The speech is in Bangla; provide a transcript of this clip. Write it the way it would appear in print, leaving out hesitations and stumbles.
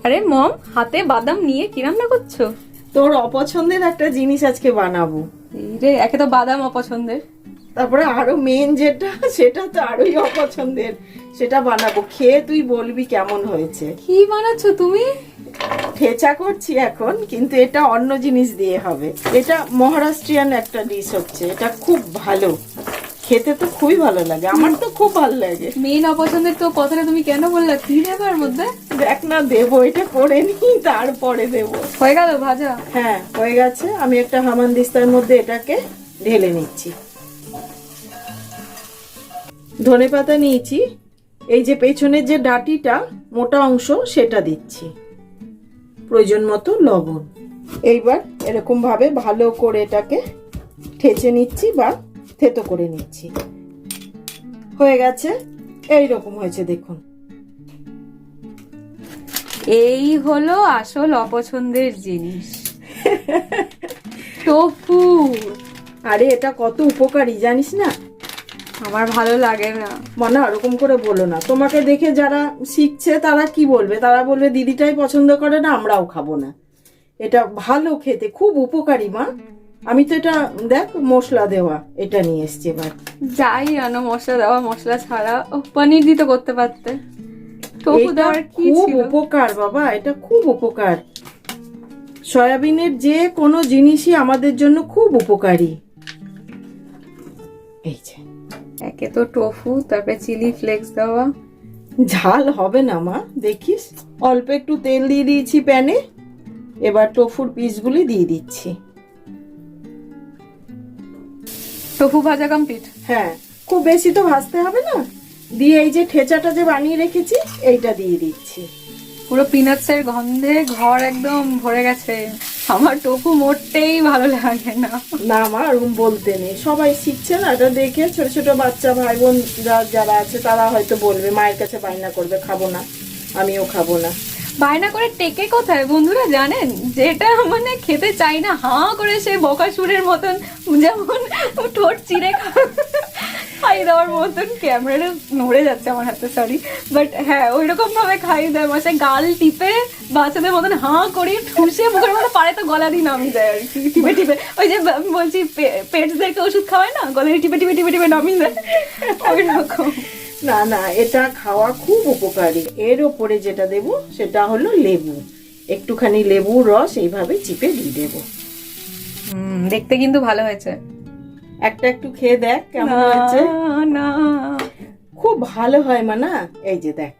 আরে মম, হাতে বাদাম নিয়ে কি রান্না করছো? তোর অপছন্দের একটা জিনিস আজকে বানাবো। এই রে, একে তো বাদাম অপছন্দের, তারপরে আরো মেন যেটা, সেটা তো আরোই অপছন্দের, সেটা বানাবো। খেয়ে তুই বলবি কেমন হয়েছে। কি বানাচ্ছো তুমি? ঠেচা করছি এখন, কিন্তু এটা অন্য জিনিস দিয়ে হবে। এটা মহারাষ্ট্রিয়ান একটা ডিশ হচ্ছে, এটা খুব ভালো খেতে, তো খুবই ভালো লাগে, আমার তো খুব ভালো লাগে। মেন অপছন্দের তো কথাটা তুমি কেন বললা? কি দেবে এর মধ্যে? দেখ না, দেবো, এটা করে নি তারপরে দেবো। হয়ে গেল ভাজা? হ্যাঁ, হয়ে গেছে। আমি একটা হামানদিস্তার মধ্যে এটাকে ঢেলে নিচ্ছি। ধনেপাতা নিয়েছি, এই যে পেছনের যে ডাঁটিটা মোটা অংশ সেটা দিচ্ছি, প্রয়োজন মতো লবণ। এইবার এরকম ভাবে ভালো করে এটাকে ঠেচে নিচ্ছি বা থেতো করে নিচ্ছি। হয়ে গেছে, এই রকম হয়েছে দেখুন। এই হলো আসল অপছন্দের জিনিস, টোফু। আরে এটা কত উপকারী জানিস না? আমার ভালো লাগে না। মানে ওরকম করে বলো না, তোমাকে দেখে যারা শিখছে তারা কি বলবে? তারা বলবে দিদিটাই পছন্দ করে না, আমরাও খাবো না। এটা ভালো খেতে, খুব উপকারী মা। আমি তো এটা দেখ মশলা দেওয়া এটা নিয়ে এসছি। এবার যাই আনো মশলা দেওয়া, মশলা ছাড়া পনির দিতে করতে পারতে। টোফু এটা দেওয়ার কি খুব ছিল? উপকার বাবা, এটা খুব উপকার। সয়াবিনের যে কোনো জিনিসই আমাদের জন্য খুব উপকারী। এই যে একে তো টোফু, তারপরে চিলি ফ্লেক্স দেওয়া। ঝাল হবে না মা, দেখিস। অল্প একটু তেল দিয়ে দিয়েছি প্যানে, এবার টোফুর পিসগুলি দিয়ে দিচ্ছি। টোফু ভাজা কমপ্লিট। হ্যাঁ, খুব বেশি তো ভাজতে হবে না। দিয়ে এই যে ঠেচাটা যে বানিয়ে রেখেছি এইটা দিয়ে দিচ্ছি। পুরো পিনাটস এর গন্ধে ঘর একদম ভরে গেছে। আমার টোফু মোটেই ভালো লাগে না। না মা, ওরকম বলতে নেই, সবাই শিখছে না, এটা দেখে ছোট ছোট বাচ্চা ভাই বোন যারা আছে তারা হয়তো বলবে, মায়ের কাছে বায়না করবে, খাবো না, আমিও খাবো না। বায়না করে টেকে কোথায় বন্ধুরা জানেন? যেটা মানে খেতে চাই না, হাঁ করে সে বকাসুরের মতন, যেমন ঠোঁট চিড়ে খাই দেওয়ার মতন। ক্যামেরাটা নড়ে যাচ্ছে আমার হাতে, সরি, বাট হ্যাঁ ওইরকম ভাবে খাই দেয় মাসে, গাল টিপে বাচ্চাদের মতন হাঁ করে ঠুসে মুখের মধ্যে পারে তো গলা দিয়ে নামিয়ে দেয় আর কি, টিপে টিপে। ওই যে আমি বলছি পেটসদেরকে ওষুধ খাওয়ায় না, গলায় টিপে টিপে টিপে টিপে নামিয়ে দেয়, ওই রকম। না না, এটা খাওয়া খুব উপকারী। এর ওপরে যেটা দেব সেটা হলো লেবু, একটুখানি লেবুর রস এইভাবে চিপে দিয়ে দেবো। দেখতে কিন্তু ভালো হয়েছে। একটা একটু খেয়ে দেখ কেমন হয়েছে। না, খুব ভালো হয় মা, না এই যে দেখ।